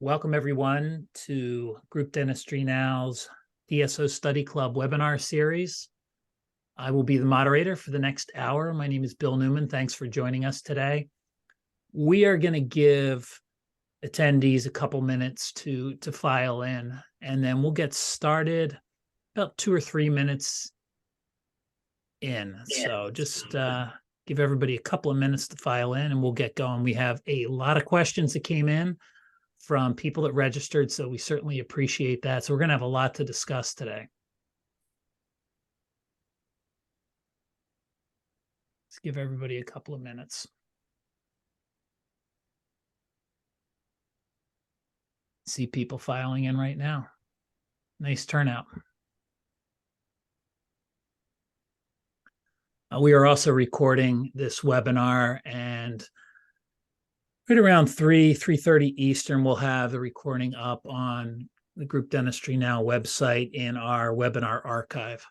Welcome everyone to Group Dentistry Now's DSO Study Club webinar series. I will be the moderator for the next hour. My name is Bill Newman. Thanks for joining us today. We are going to give attendees a couple minutes to file in, and then we'll get started about 2 or 3 minutes in. So just give everybody a couple of minutes to file in and we'll get going. We have a lot of questions that came in from people that registered, so we certainly appreciate that. So we're going to have a lot to discuss today. Let's give everybody a couple of minutes. See people filing in right now. Nice turnout. We are also recording this webinar, and right around 3:30 Eastern, we'll have the recording up on the Group Dentistry Now website in our webinar archive.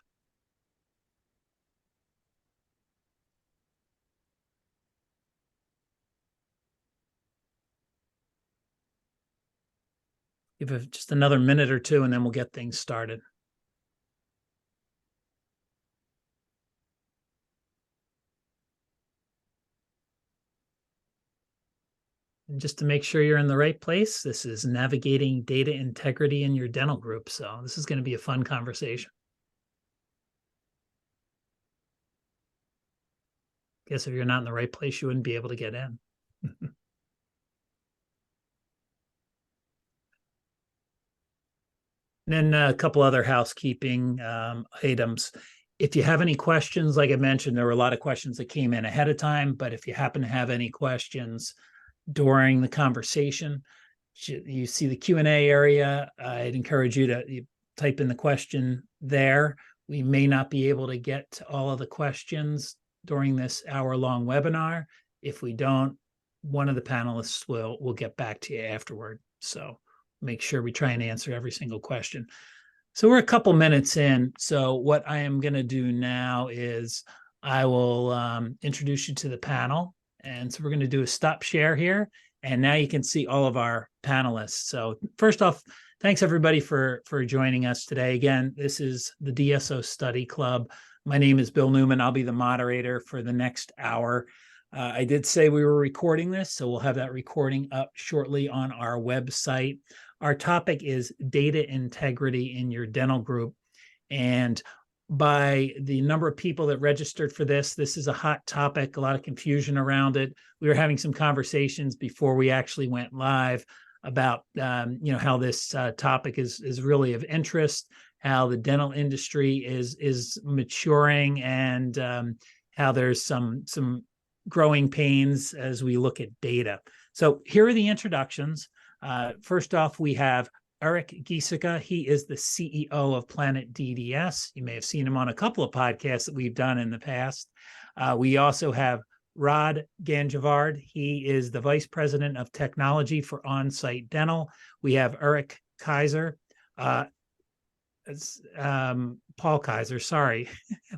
Give it just another minute or two, and then we'll get things started. And just to make sure you're in the right place, this is navigating data integrity in your dental group. So this is going to be a fun conversation. Guess if you're not in the right place, you wouldn't be able to get in. And then a couple other housekeeping items. If you have any questions, like I mentioned, there were a lot of questions that came in ahead of time, but if you happen to have any questions during the conversation, you see the Q&A area. I'd encourage you to type in the question there. We may not be able to get to all of the questions during this hour-long webinar. If we don't, one of the panelists will get back to you afterward. So make sure we try and answer every single question. So we're a couple minutes in. So what I am going to do now is I will introduce you to the panel. And so we're going to do a stop share here. And now you can see all of our panelists. So first off, thanks everybody for joining us today. Again, this is the DSO Study Club. My name is Bill Newman. I'll be the moderator for the next hour. I did say we were recording this, so we'll have that recording up shortly on our website. Our topic is data integrity in your dental group. And by the number of people that registered for this is a hot topic, a lot of confusion around it. We were having some conversations before we actually went live about how this topic is really of interest, how the dental industry is maturing, and how there's some growing pains as we look at data. So here are the introductions. First off, we have Eric Giesecke. He is the CEO of Planet DDS. You may have seen him on a couple of podcasts that we've done in the past. We also have Rod Ganjavard. He is the Vice President of Technology for OnSite Dental. We have Eric Kaiser. Paul Kaiser, sorry.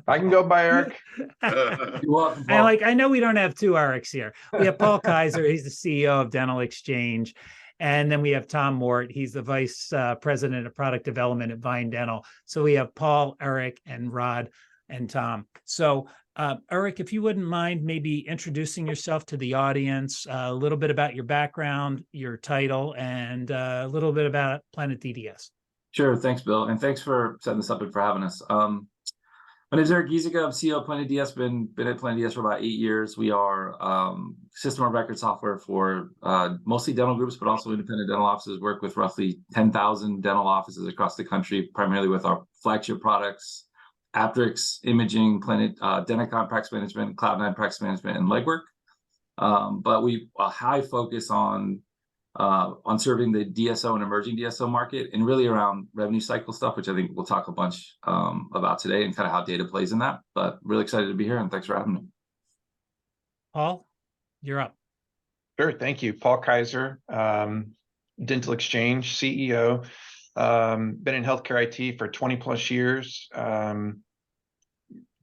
I can go by Eric. You're welcome, Paul. I know we don't have two Erics here. We have Paul Kaiser. He's the CEO of Dental Exchange. And then we have Tom Mort. He's the Vice President of Product Development at Vine Dental. So we have Paul, Eric, and Rod, and Tom. So Eric, if you wouldn't mind maybe introducing yourself to the audience, a little bit about your background, your title, and a little bit about Planet DDS. Sure. Thanks, Bill. And thanks for setting this up and for having us. My name is Eric Giesecke. I'm CEO of Planet DDS. Been at Planet DDS for about 8 years. We are system of record software for mostly dental groups, but also independent dental offices. Work with roughly 10,000 dental offices across the country, primarily with our flagship products, Aptrix, Imaging, Planet, Denticon Practice Management, Cloud9 Practice Management, and Legwork. But we a high focus on serving the DSO and emerging DSO market, and really around revenue cycle stuff, which I think we'll talk a bunch about today, and kind of how data plays in that. But really excited to be here, and thanks for having me. Paul, you're up. Sure, thank you. Paul Kaiser, Dental Exchange CEO. Been in healthcare IT for 20 plus years.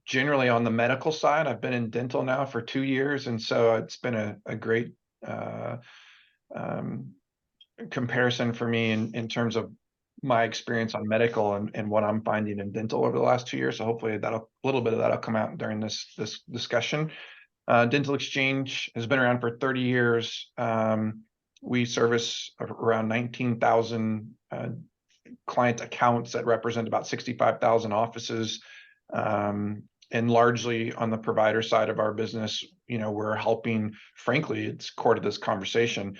Generally on the medical side. I've been in dental now for 2 years, and so it's been a great comparison for me in terms of my experience on medical and what I'm finding in dental over the last 2 years. So hopefully a little bit of that'll come out during this discussion. Dental Exchange has been around for 30 years. We service around 19,000 client accounts that represent about 65,000 offices. And largely on the provider side of our business, we're helping, frankly, it's core to this conversation,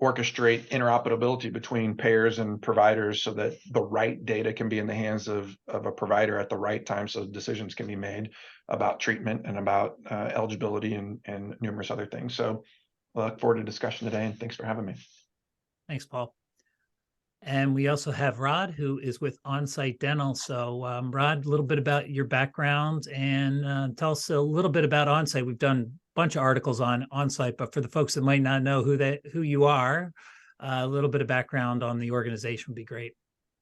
orchestrate interoperability between payers and providers so that the right data can be in the hands of a provider at the right time, so decisions can be made about treatment and about eligibility and numerous other things. So I look forward to discussion today, and thanks for having me. Thanks, Paul. And we also have Rod, who is with OnSite Dental. So Rod, a little bit about your background and tell us a little bit about OnSite. We've done a bunch of articles on OnSite, but for the folks that might not know who you are, a little bit of background on the organization would be great.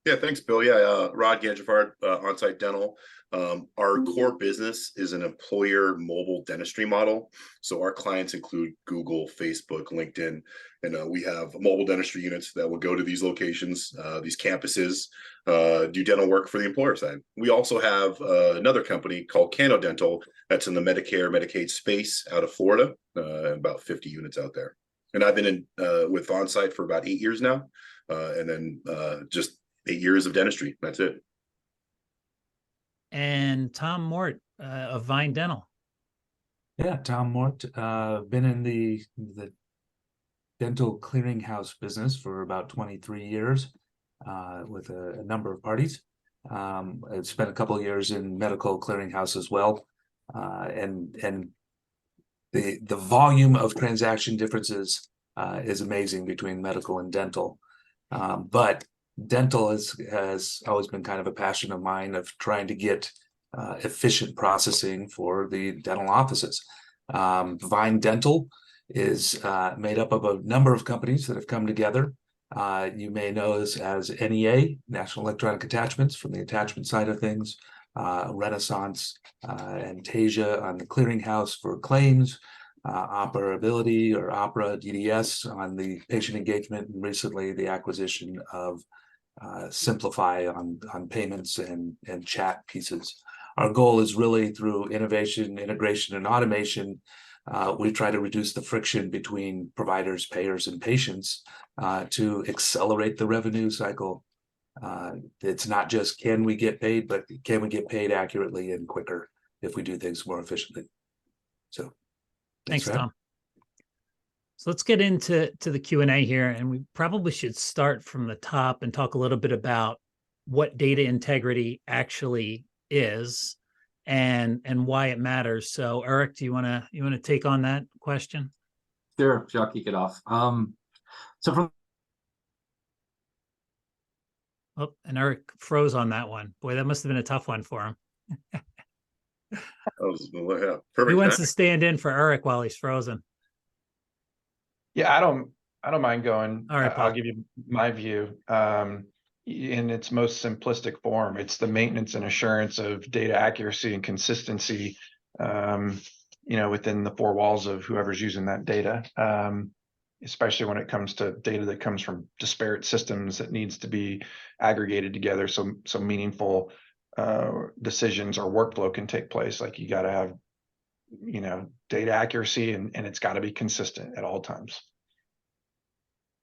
Yeah, thanks, Bill. Yeah, Rod Ganjafard, OnSite Dental. Our core business is an employer mobile dentistry model. So our clients include Google, Facebook, LinkedIn, and we have mobile dentistry units that will go to these locations, these campuses, do dental work for the employer side. We also have another company called Cano Dental that's in the Medicare, Medicaid space out of Florida, about 50 units out there. And I've been with OnSite for about 8 years now, and then just 8 years of dentistry. That's it. And Tom Mort of Vine Dental. Yeah, Tom Mort, been in the dental clearinghouse business for about 23 years with a number of parties. I've spent a couple of years in medical clearinghouse as well, and the volume of transaction differences is amazing between medical and dental, but dental has always been kind of a passion of mine of trying to get efficient processing for the dental offices. Vine Dental is made up of a number of companies that have come together. You may know us as NEA, National Electronic Attachments, from the attachment side of things, Renaissance, and Tasia on the clearinghouse for claims, operability or Opera DDS on the patient engagement, and recently the acquisition of Simplify on payments and chat pieces. Our goal is really through innovation, integration, and automation. We try to reduce the friction between providers, payers, and patients to accelerate the revenue cycle. It's not just can we get paid, but can we get paid accurately and quicker if we do things more efficiently. So thanks, Tom. So let's get into the Q&A here, and we probably should start from the top and talk a little bit about what data integrity actually is and why it matters. So Eric, do you want to take on that question? Sure, I'll kick it off. So from and Eric froze on that one. Boy, that must have been a tough one for him. Yeah, perfect. Who wants to stand in for Eric while he's frozen? Yeah, I don't mind going. All right, Paul. I'll give you my view. In its most simplistic form, it's the maintenance and assurance of data accuracy and consistency, within the four walls of whoever's using that data, especially when it comes to data that comes from disparate systems that needs to be aggregated together so meaningful decisions or workflow can take place. Like you got to have data accuracy and it's got to be consistent at all times.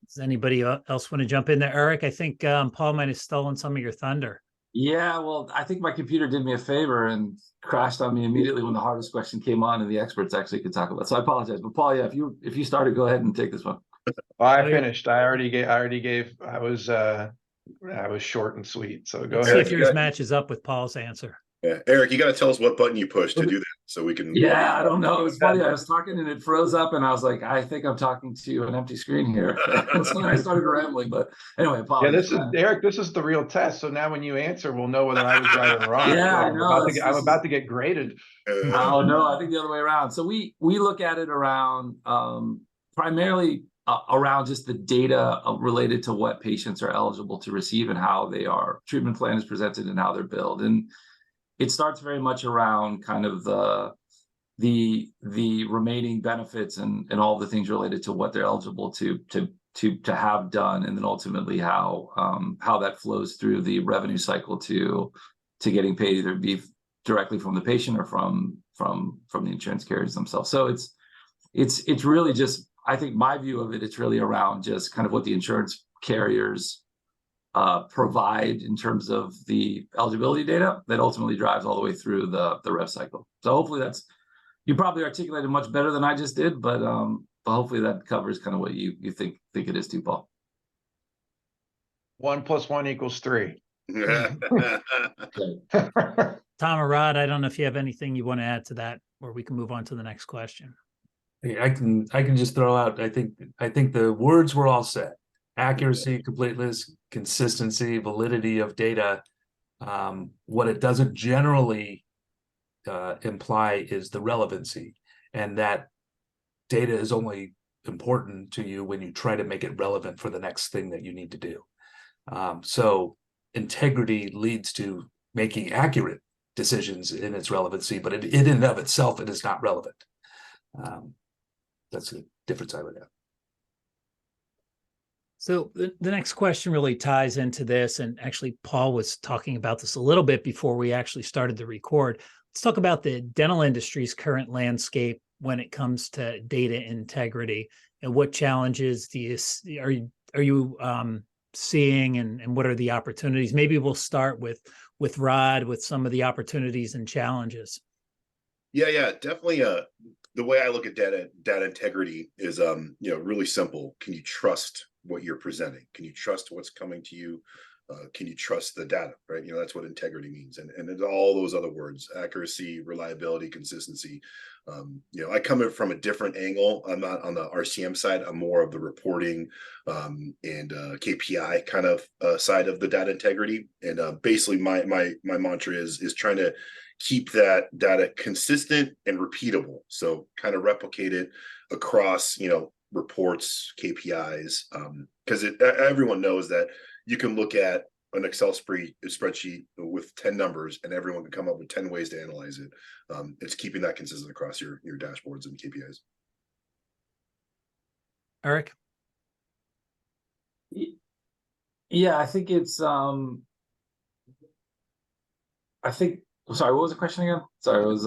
Does anybody else want to jump in there? Eric, I think Paul might have stolen some of your thunder. Yeah, well, I think my computer did me a favor and crashed on me immediately when the hardest question came on and the experts actually could talk about it. So I apologize. But Paul, yeah, if you started, go ahead and take this one. Well, I finished. I already gave. I was short and sweet. So go Let's ahead. see if yours matches up with Paul's answer. Yeah, Eric, you got to tell us what button you pushed to do that, so we can. Yeah, I don't know. It was funny. I was talking and it froze up, and I was like, I think I'm talking to an empty screen here. So I started rambling. But anyway, apologies. Yeah, Eric. This is the real test. So now when you answer, we'll know whether I was right or wrong. Yeah, I know. I'm about to get graded. Oh no, I think the other way around. So we look at it around primarily around just the data related to what patients are eligible to receive and how their treatment plan is presented and how they're billed. And it starts very much around kind of the remaining benefits and all the things related to what they're eligible to to have done, and then ultimately how that flows through the revenue cycle to getting paid, either be directly from the patient or from the insurance carriers themselves. So it's really just, I think my view of it, it's really around just kind of what the insurance carriers provide in terms of the eligibility data that ultimately drives all the way through the rev cycle. So hopefully you probably articulated much better than I just did, but hopefully that covers kind of what you think it is too, Paul. 1 + 1 = 3. Tom or Rod, I don't know if you have anything you want to add to that, or we can move on to the next question. I can just throw out, I think the words were all set: accuracy, completeness, consistency, validity of data. What it doesn't generally imply is the relevancy, and that data is only important to you when you try to make it relevant for the next thing that you need to do. So integrity leads to making accurate decisions in its relevancy, but in and of itself, it is not relevant. That's the difference I would have. So the next question really ties into this, and actually Paul was talking about this a little bit before we actually started to record. Let's talk about the dental industry's current landscape when it comes to data integrity, and what challenges are you seeing, and what are the opportunities? Maybe we'll start with Rod with some of the opportunities and challenges. Yeah, definitely. The way I look at data integrity is, really simple. Can you trust what you're presenting? Can you trust what's coming to you? Can you trust the data, right? That's what integrity means. And it's all those other words: accuracy, reliability, consistency. I come in from a different angle. I'm not on the RCM side. I'm more of the reporting and KPI kind of side of the data integrity. And basically my mantra is trying to keep that data consistent and repeatable. So kind of replicate it across, reports, KPIs, because everyone knows that you can look at an Excel spreadsheet with 10 numbers and everyone can come up with 10 ways to analyze it. It's keeping that consistent across your dashboards and KPIs. Eric? Yeah, I think it's sorry, what was the question again? Sorry, it was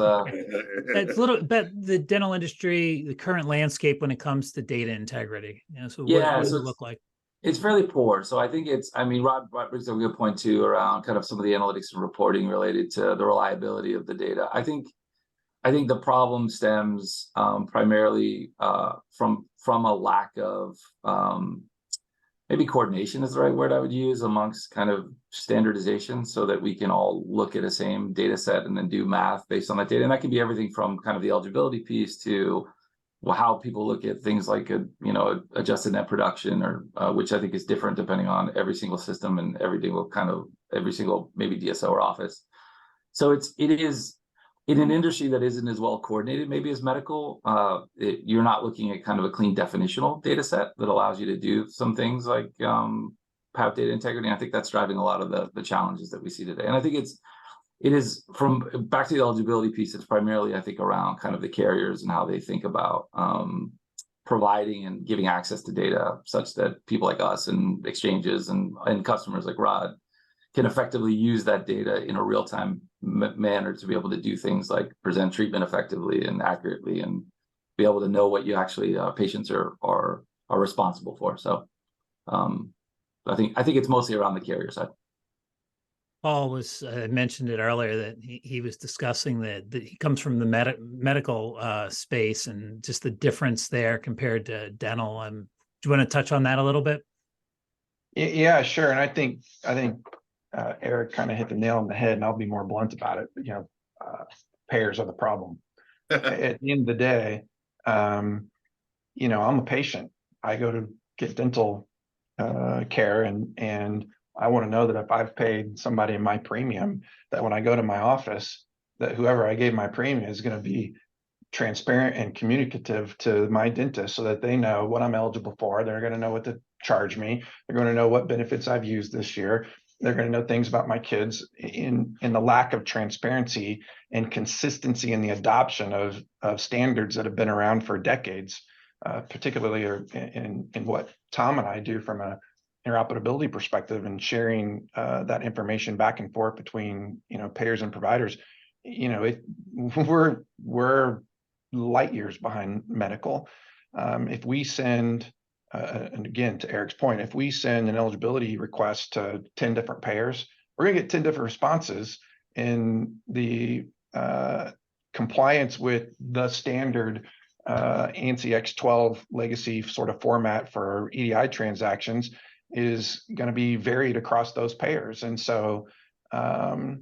It's a little bit the dental industry, the current landscape when it comes to data integrity. So what does it look like? It's fairly poor. So I think Rod brings up a good point too around kind of some of the analytics and reporting related to the reliability of the data. I think the problem stems primarily from a lack of maybe coordination is the right word I would use amongst kind of standardization, so that we can all look at a same data set and then do math based on that data. And that can be everything from kind of the eligibility piece to how people look at things like adjusted net production, or which I think is different depending on every single system and every single maybe DSO or office. So it is in an industry that isn't as well coordinated maybe as medical. You're not looking at kind of a clean definitional data set that allows you to do some things like have data integrity. And I think that's driving a lot of the challenges that we see today. And I think it is from back to the eligibility piece. It's primarily, I think, around kind of the carriers and how they think about providing and giving access to data such that people like us and exchanges and customers like Rod can effectively use that data in a real-time manner to be able to do things like present treatment effectively and accurately, and be able to know what you actually patients are responsible for. So I think it's mostly around the carrier side. Paul was mentioned it earlier that he was discussing that he comes from the medical space, and just the difference there compared to dental. Do you want to touch on that a little bit? Yeah, sure. And I think Eric kind of hit the nail on the head, and I'll be more blunt about it. Payers are the problem. At the end of the day, I'm a patient. I go to get dental care, and I want to know that if I've paid somebody my premium, that when I go to my office, that whoever I gave my premium is going to be transparent and communicative to my dentist, so that they know what I'm eligible for. They're going to know what to charge me. They're going to know what benefits I've used this year. They're going to know things about my kids. In the lack of transparency and consistency in the adoption of standards that have been around for decades, particularly in what Tom and I do from a interoperability perspective and sharing that information back and forth between, payers and providers. We're light years behind medical. If we send, and again, to Eric's point, if we send an eligibility request to 10 different payers, we're going to get 10 different responses, and the compliance with the standard ANSI X12 legacy sort of format for EDI transactions is going to be varied across those payers. And so, I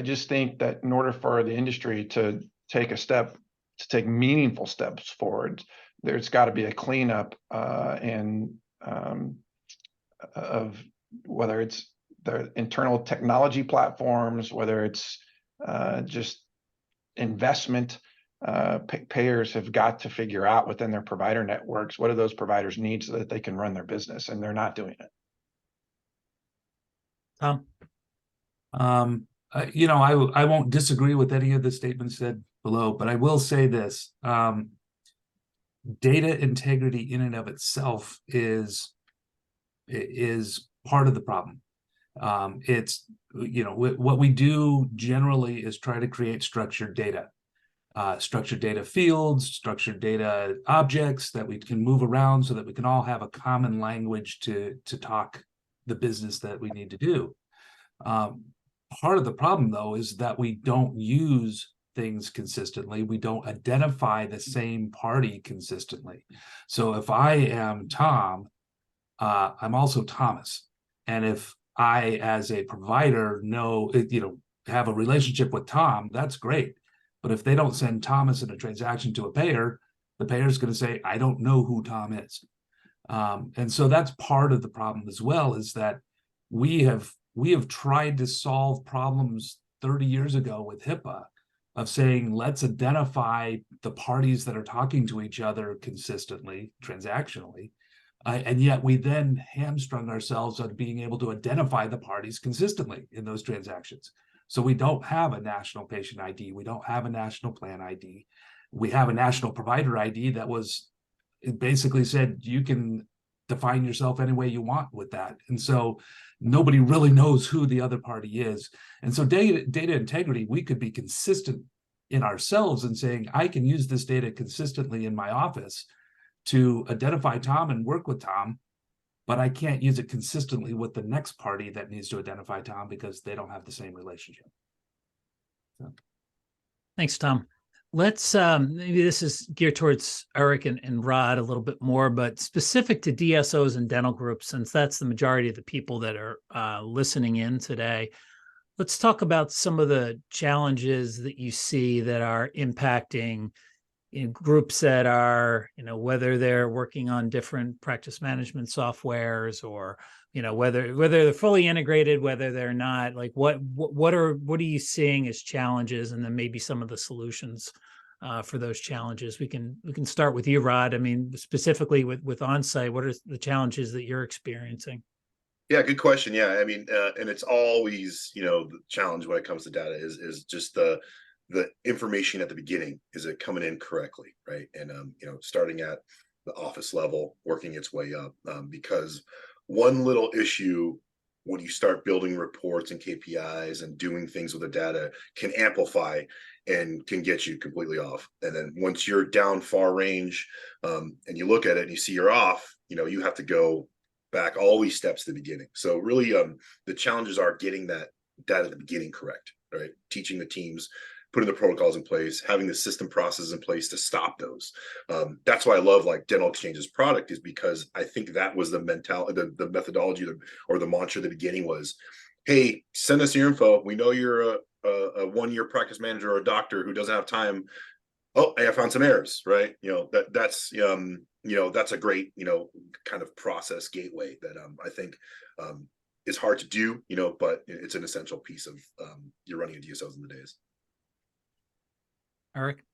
just think that in order for the industry to take meaningful steps forward, there's got to be a cleanup of whether it's the internal technology platforms, whether it's just investment. Payers have got to figure out within their provider networks, what do those providers need so that they can run their business, and they're not doing it. Tom? I won't disagree with any of the statements said below, but I will say this. Data integrity in and of itself is part of the problem. It's, what we do generally is try to create structured data fields, structured data objects that we can move around so that we can all have a common language to talk the business that we need to do. Part of the problem, though, is that we don't use things consistently. We don't identify the same party consistently. So if I am Tom, I'm also Thomas. And if I, as a provider, have a relationship with Tom, that's great. But if they don't send Thomas in a transaction to a payer, the payer is going to say, I don't know who Tom is. And so that's part of the problem as well, is that we have tried to solve problems 30 years ago with HIPAA of saying, let's identify the parties that are talking to each other consistently, transactionally. And yet we then hamstrung ourselves on being able to identify the parties consistently in those transactions. So we don't have a national patient ID. We don't have a national plan ID. We have a national provider ID that it basically said, you can define yourself any way you want with that. And so nobody really knows who the other party is. And so data integrity, we could be consistent in ourselves and saying, I can use this data consistently in my office to identify Tom and work with Tom, but I can't use it consistently with the next party that needs to identify Tom because they don't have the same relationship. So. Thanks, Tom. Let's, maybe this is geared towards Eric and Rod a little bit more, but specific to DSOs and dental groups, since that's the majority of the people that are listening in today. Let's talk about some of the challenges that you see that are impacting groups that are, whether they're working on different practice management softwares or, whether they're fully integrated, whether they're not. Like what are you seeing as challenges, and then maybe some of the solutions for those challenges. We can start with you, Rod. I mean, specifically with OnSite, what are the challenges that you're experiencing? Yeah, good question. Yeah, I mean, and it's always, the challenge when it comes to data is just the information at the beginning. Is it coming in correctly, right? And starting at the office level, working its way up, because one little issue when you start building reports and KPIs and doing things with the data can amplify and can get you completely off. And then once you're down far range, and you look at it and you see you're off, you have to go back all these steps to the beginning. So really, the challenges are getting that data at the beginning correct, right? Teaching the teams, putting the protocols in place, having the system processes in place to stop those. That's why I love like Dental Exchange's product, is because I think that was the mentality, the methodology, or the mantra at the beginning was, hey, send us your info. We know you're a one-year practice manager or a doctor who doesn't have time. Oh, I found some errors, right? That's a great, kind of process gateway that I think is hard to do, but it's an essential piece of you're running a DSOs in the days. Eric?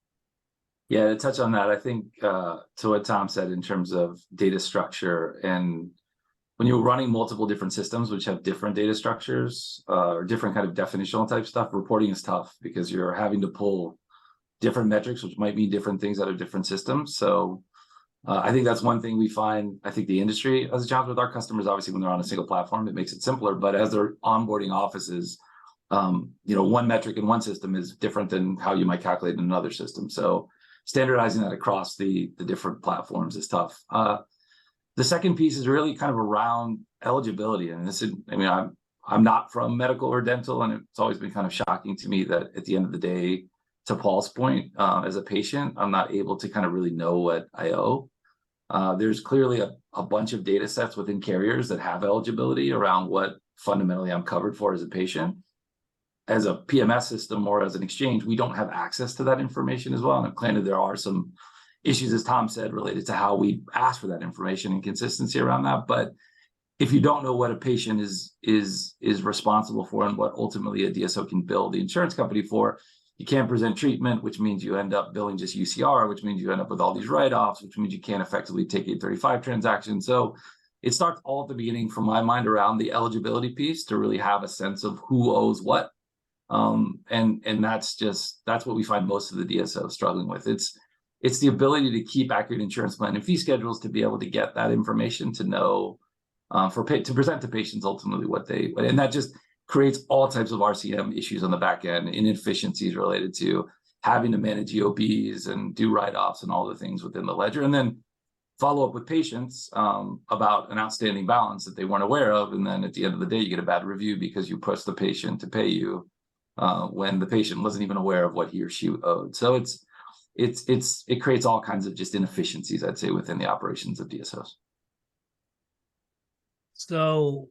Yeah, to touch on that, I think to what Tom said in terms of data structure, and when you're running multiple different systems which have different data structures or different kind of definitional type stuff, reporting is tough because you're having to pull different metrics, which might mean different things out of different systems. So I think that's one thing we find. I think the industry has a challenge with our customers. Obviously, when they're on a single platform, it makes it simpler. But as they're onboarding offices, one metric in one system is different than how you might calculate in another system. So standardizing that across the different platforms is tough. The second piece is really kind of around eligibility, and this is, I mean, I'm not from medical or dental, and it's always been kind of shocking to me that at the end of the day, to Paul's point, as a patient, I'm not able to kind of really know what I owe. There's clearly a bunch of data sets within carriers that have eligibility around what fundamentally I'm covered for as a patient. As a PMS system or as an exchange, we don't have access to that information as well. And granted, there are some issues, as Tom said, related to how we ask for that information and consistency around that. But if you don't know what a patient is responsible for and what ultimately a DSO can bill the insurance company for, you can't present treatment, which means you end up billing just UCR, which means you end up with all these write-offs, which means you can't effectively take 835 transactions. So it starts all at the beginning, from my mind, around the eligibility piece to really have a sense of who owes what. And that's what we find most of the DSOs struggling with. It's the ability to keep accurate insurance plan and fee schedules, to be able to get that information, to know, to present to patients ultimately and that just creates all types of RCM issues on the back end, inefficiencies related to having to manage EOBs and do write-offs and all the things within the ledger, and then follow up with patients about an outstanding balance that they weren't aware of. And then at the end of the day, you get a bad review because you pushed the patient to pay you when the patient wasn't even aware of what he or she owed. So it creates all kinds of just inefficiencies, I'd say, within the operations of DSOs. So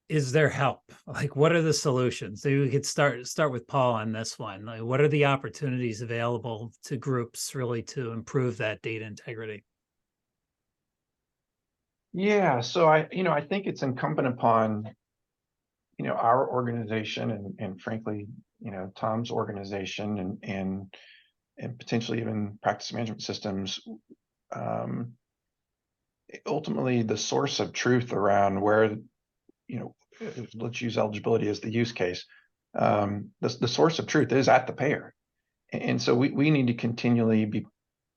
is there help? Like, what are the solutions? Maybe we could start with Paul on this one. Like, what are the opportunities available to groups really to improve that data integrity? Yeah, so I think it's incumbent upon, our organization and frankly, Tom's organization and potentially even practice management systems, ultimately the source of truth around where, let's use eligibility as the use case. The source of truth is at the payer. And so we need to continually be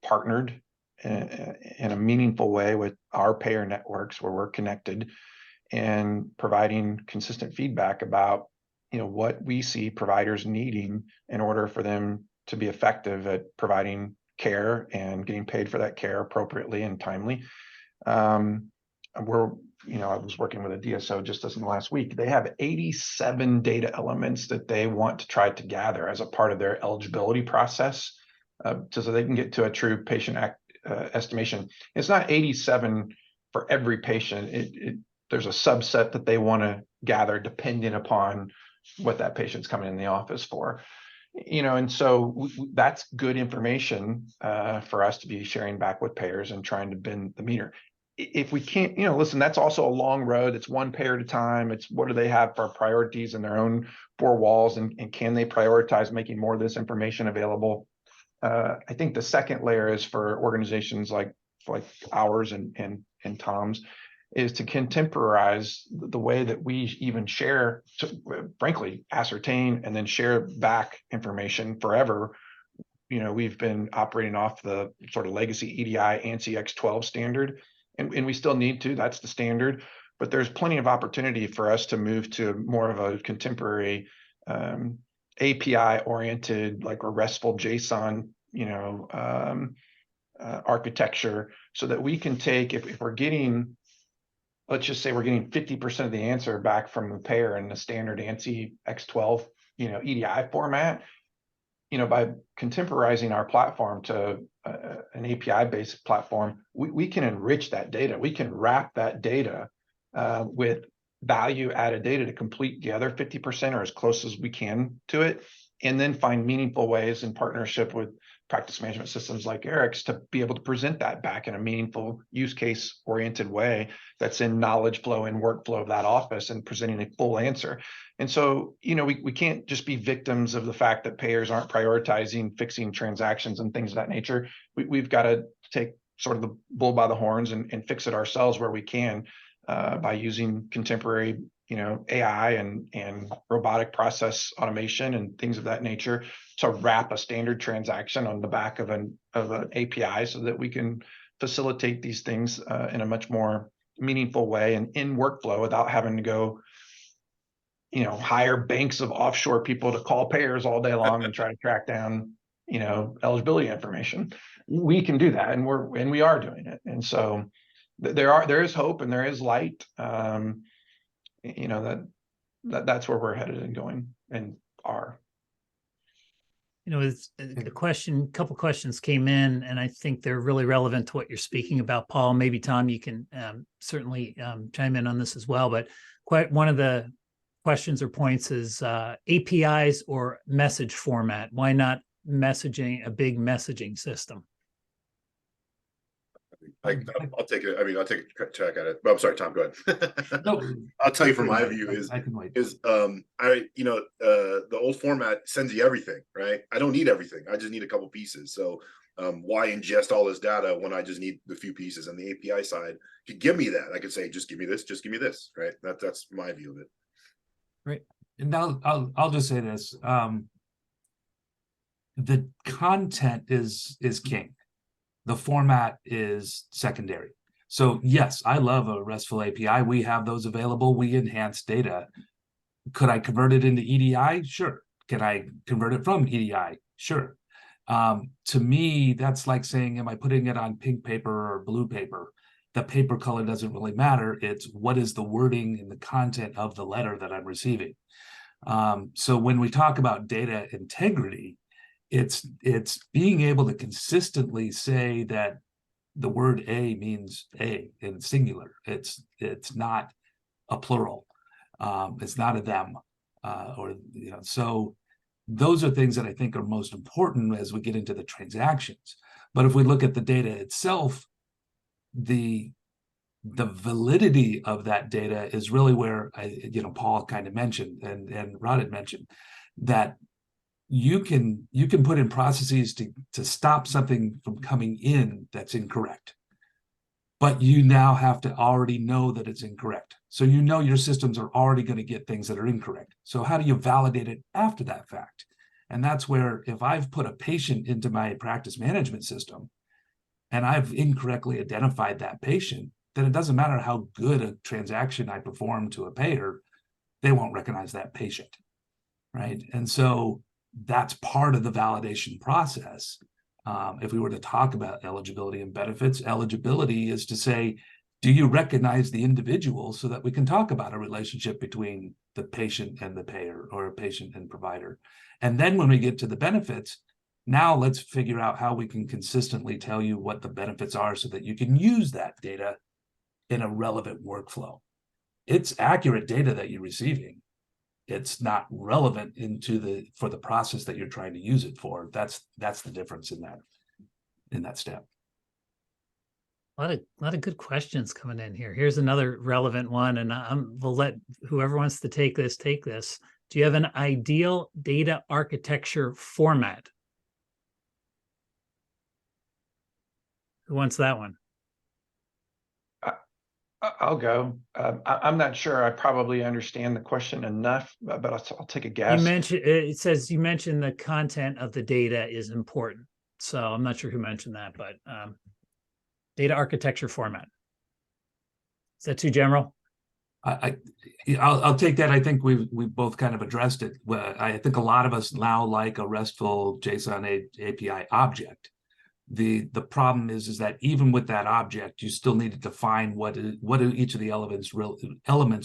partnered in a meaningful way with our payer networks where we're connected, and providing consistent feedback about, what we see providers needing in order for them to be effective at providing care and getting paid for that care appropriately and timely. I was working with a DSO just this last week. They have 87 data elements that they want to try to gather as a part of their eligibility process, so they can get to a true patient estimation. It's not 87 for every patient. There's a subset that they want to gather depending upon what that patient's coming in the office for. And so that's good information for us to be sharing back with payers and trying to bend the meter. If we can't, listen, that's also a long road. It's one payer at a time. It's what do they have for priorities in their own four walls, and can they prioritize making more of this information available? I think the second layer is for organizations like ours and Tom's, is to contemporize the way that we even share, to frankly ascertain and then share back information forever. We've been operating off the sort of legacy EDI ANSI X12 standard, and we still need to. That's the standard, but there's plenty of opportunity for us to move to more of a contemporary API oriented, like a RESTful JSON, architecture, so that we can take, if we're getting, let's just say we're getting 50% of the answer back from the payer in the standard ANSI X12, EDI format, by contemporizing our platform to an API-based platform, we can enrich that data. We can wrap that data with value-added data to complete the other 50% or as close as we can to it, and then find meaningful ways in partnership with practice management systems like Eric's to be able to present that back in a meaningful use case oriented way that's in knowledge flow and workflow of that office and presenting a full answer. And so, we can't just be victims of the fact that payers aren't prioritizing fixing transactions and things of that nature. We've got to take sort of the bull by the horns and fix it ourselves where we can, by using contemporary, AI and robotic process automation and things of that nature to wrap a standard transaction on the back of an API, so that we can facilitate these things in a much more meaningful way and in workflow without having to go, hire banks of offshore people to call payers all day long and try to track down, eligibility information. We can do that, and we are doing it. And so there is hope and there is light. That's where we're headed and going and are. It's a couple questions came in, and I think they're really relevant to what you're speaking about, Paul. Maybe Tom, you can certainly chime in on this as well. But quite one of the questions or points is APIs or message format. Why not messaging, a big messaging system? I'll take it. I'll take a check at it. But I'm sorry, Tom, go ahead. No, I'll tell you from my view I can wait. the old format sends you everything, right? I don't need everything. I just need a couple pieces. So why ingest all this data when I just need the few pieces? And the API side could give me that. I could say, just give me this, right? That's my view of it. Right. And I'll just say this. The content is king. The format is secondary. So yes, I love a RESTful API. We have those available. We enhance data. Could I convert it into EDI? Sure. Can I convert it from EDI? Sure. To me, that's like saying, am I putting it on pink paper or blue paper? The paper color doesn't really matter. It's what is the wording and the content of the letter that I'm receiving. So when we talk about data integrity, it's being able to consistently say that the word a means a in singular. It's not a plural. It's not a them, so those are things that I think are most important as we get into the transactions. But if we look at the data itself, the validity of that data is really where Paul kind of mentioned and Rod had mentioned that you can put in processes to stop something from coming in that's incorrect, but you now have to already know that it's incorrect. So your systems are already going to get things that are incorrect. So how do you validate it after that fact? And that's where, if I've put a patient into my practice management system and I've incorrectly identified that patient, then it doesn't matter how good a transaction I perform to a payer, they won't recognize that patient, right? And so that's part of the validation process. If we were to talk about eligibility and benefits, eligibility is to say, do you recognize the individual so that we can talk about a relationship between the patient and the payer or a patient and provider? And then when we get to the benefits, now let's figure out how we can consistently tell you what the benefits are so that you can use that data in a relevant workflow. It's accurate data that you're receiving. It's not relevant for the process that you're trying to use it for. That's the difference in that step. A lot of good questions coming in here. Here's another relevant one, and we'll let whoever wants to take this. Do you have an ideal data architecture format? Who wants that one? I'll go. I'm not sure I probably understand the question enough, but I'll take a guess. You mentioned the content of the data is important. So I'm not sure who mentioned that, but data architecture format. Is that too general? I'll take that. I think we've both kind of addressed it. I think a lot of us now like a RESTful JSON API object. The problem is that even with that object, you still need to define what do each of the elements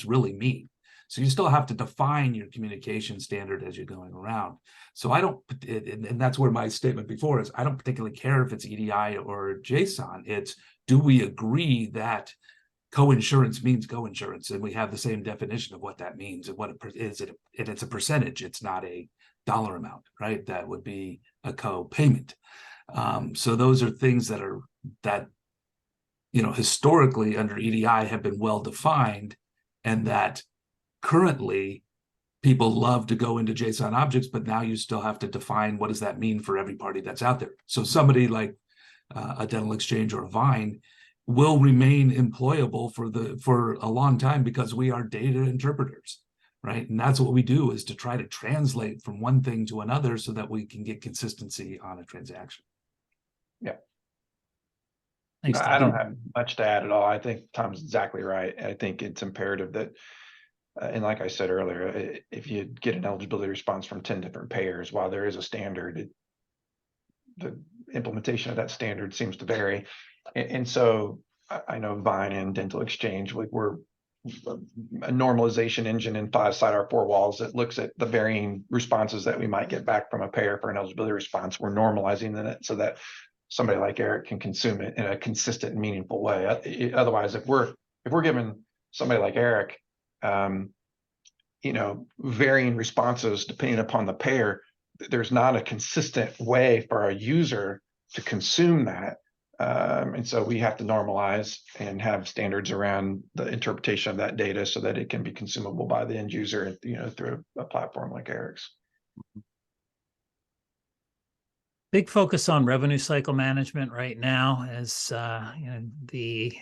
really mean. So you still have to define your communication standard as you're going around. So and that's where my statement before is, I don't particularly care if it's EDI or JSON. It's, do we agree that co-insurance means co-insurance, and we have the same definition of what that means and what it is. It's a percentage. It's not a dollar amount, right? That would be a co-payment. So those are things that historically under EDI have been well defined, and that currently people love to go into JSON objects, but now you still have to define what does that mean for every party that's out there. So somebody like a dental exchange or a Vine will remain employable for a long time because we are data interpreters, right? And that's what we do, is to try to translate from one thing to another so that we can get consistency on a transaction. Yeah. Thanks, I don't Tom. have much to add at all. I think Tom's exactly right. I think it's imperative that, and like I said earlier, if you get an eligibility response from 10 different payers, while there is a standard, the implementation of that standard seems to vary. And so I know Vine and Dental Exchange, we're a normalization engine inside our four walls that looks at the varying responses that we might get back from a payer for an eligibility response. We're normalizing it so that somebody like Eric can consume it in a consistent and meaningful way. Otherwise, if we're giving somebody like Eric, varying responses depending upon the payer, there's not a consistent way for a user to consume that. And so we have to normalize and have standards around the interpretation of that data so that it can be consumable by the end user, through a platform like Eric's. Big focus on revenue cycle management right now as the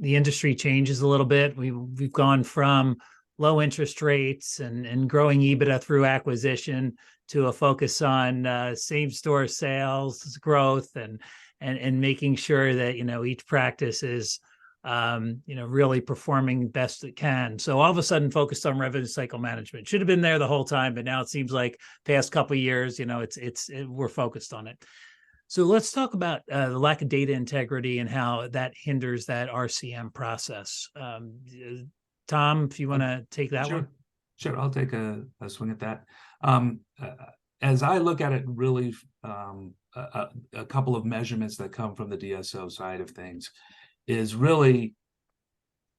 industry changes a little bit. We've gone from low interest rates and growing EBITDA through acquisition to a focus on same store sales growth and making sure that each practice is really performing best it can. So all of a sudden focused on revenue cycle management. Should have been there the whole time, but now it seems like past couple of years, we're focused on it. So let's talk about the lack of data integrity and how that hinders that RCM process. Tom, if you want to take that one. Sure, I'll take a swing at that. As I look at it, really, a couple of measurements that come from the DSO side of things is really,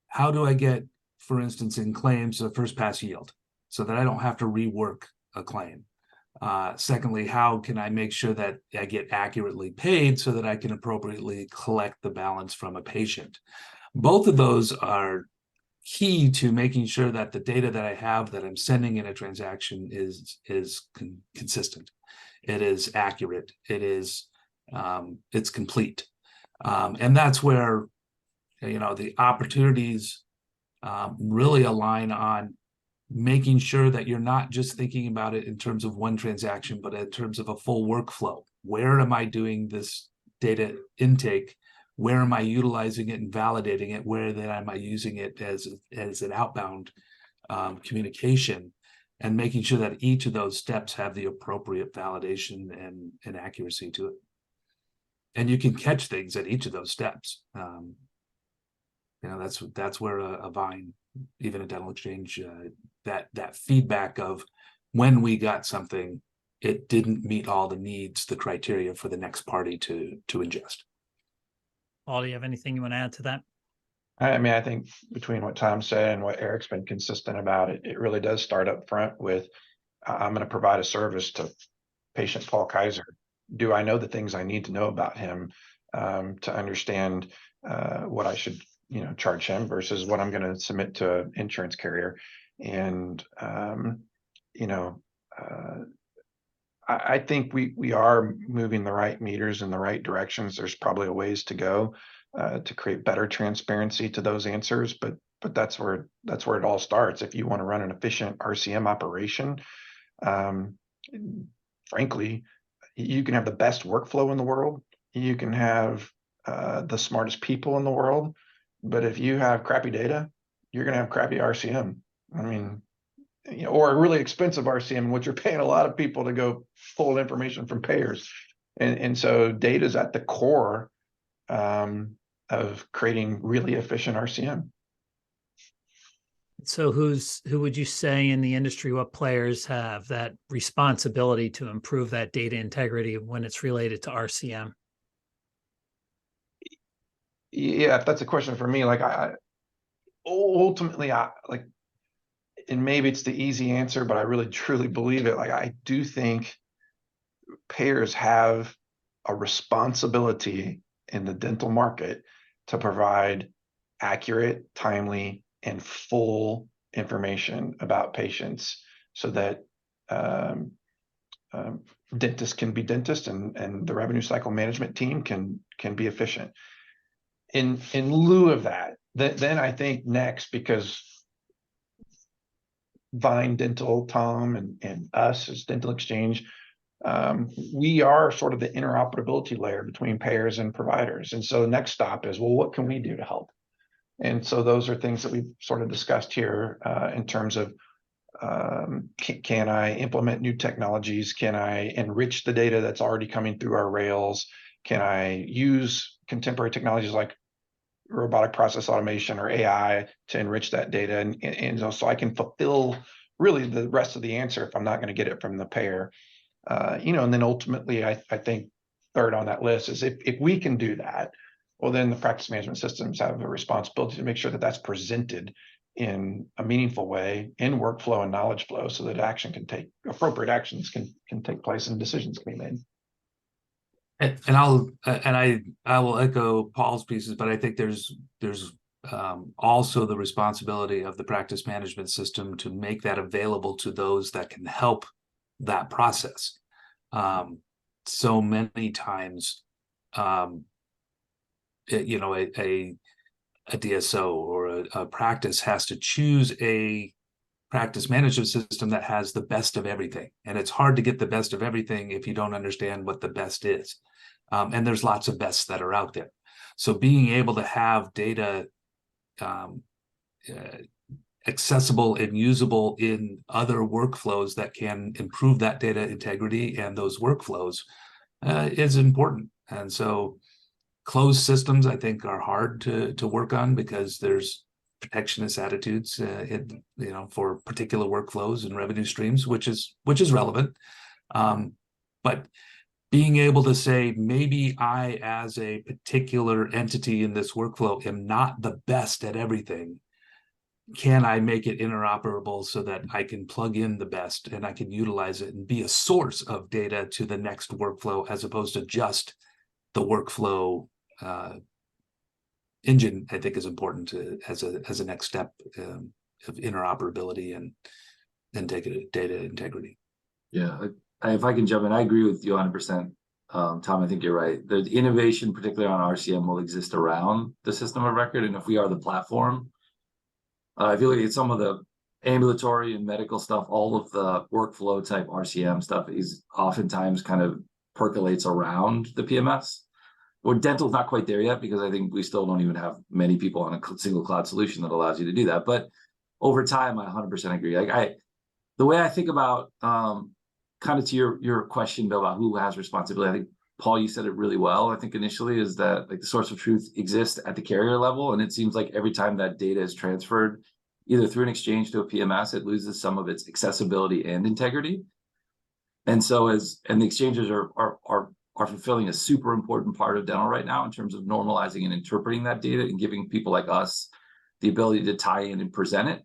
how do I get, for instance, in claims, a first pass yield so that I don't have to rework a claim? Secondly, how can I make sure that I get accurately paid so that I can appropriately collect the balance from a patient? Both of those are key to making sure that the data that I have that I'm sending in a transaction is consistent. It is accurate. It's complete. And that's where, the opportunities really align on making sure that you're not just thinking about it in terms of one transaction, but in terms of a full workflow. Where am I doing this data intake? Where am I utilizing it and validating it? Where then am I using it as an outbound communication, and making sure that each of those steps have the appropriate validation and accuracy to it. And you can catch things at each of those steps. That's where a Vine, even a Dental Exchange, that feedback of when we got something, it didn't meet all the criteria for the next party to ingest. Paul, do you have anything you want to add to that? I think between what Tom said and what Eric's been consistent about, it really does start up front with, I'm going to provide a service to patient Paul Kaiser. Do I know the things I need to know about him to understand what I should charge him versus what I'm going to submit to an insurance carrier? And I think we are moving the right meters in the right directions. There's probably a ways to go to create better transparency to those answers, but that's where it all starts. If you want to run an efficient RCM operation, frankly, you can have the best workflow in the world. You can have the smartest people in the world, but if you have crappy data, you're going to have crappy RCM. Or a really expensive RCM in which you're paying a lot of people to go pull information from payers. And so data is at the core of creating really efficient RCM. So who would you say in the industry, what players have that responsibility to improve that data integrity when it's related to RCM? Yeah, if that's a question for me, ultimately, and maybe it's the easy answer, but I really truly believe it. I do think payers have a responsibility in the dental market to provide accurate, timely, and full information about patients so that dentists can be dentists and the revenue cycle management team can be efficient. In lieu of that, then I think next, because Vine Dental, Tom, and us as Dental Exchange, we are sort of the interoperability layer between payers and providers. And so the next stop is, well, what can we do to help? And so those are things that we've sort of discussed here in terms of can I implement new technologies? Can I enrich the data that's already coming through our rails? Can I use contemporary technologies like robotic process automation or AI to enrich that data? And so I can fulfill really the rest of the answer if I'm not going to get it from the payer. And then ultimately, I think third on that list is if we can do that, well, then the practice management systems have a responsibility to make sure that that's presented in a meaningful way in workflow and knowledge flow, so that appropriate actions can take place and decisions can be made. And I will echo Paul's pieces, but I think there's also the responsibility of the practice management system to make that available to those that can help that process. So many times, a DSO or a practice has to choose a practice management system that has the best of everything. And it's hard to get the best of everything if you don't understand what the best is. And there's lots of bests that are out there. So being able to have data accessible and usable in other workflows that can improve that data integrity and those workflows is important. And so closed systems, I think, are hard to work on because there's protectionist attitudes for particular workflows and revenue streams, which is relevant. But being able to say, maybe I, as a particular entity in this workflow, am not the best at everything. Can I make it interoperable so that I can plug in the best and I can utilize it and be a source of data to the next workflow, as opposed to just the workflow engine? I think is important as a next step of interoperability and data integrity. Yeah, if I can jump in, I agree with you 100%. Tom, I think you're right. The innovation, particularly on RCM, will exist around the system of record. And if we are the platform, if you look at some of the ambulatory and medical stuff, all of the workflow type RCM stuff is oftentimes kind of percolates around the PMS. Well, dental's not quite there yet, because I think we still don't even have many people on a single cloud solution that allows you to do that. But over time, I 100% agree. The way I think about kind of to your question, Bill, about who has responsibility, I think, Paul, you said it really well. I think initially is that like the source of truth exists at the carrier level. And it seems like every time that data is transferred, either through an exchange to a PMS, it loses some of its accessibility and integrity. And so the exchanges are fulfilling a super important part of dental right now in terms of normalizing and interpreting that data and giving people like us the ability to tie in and present it.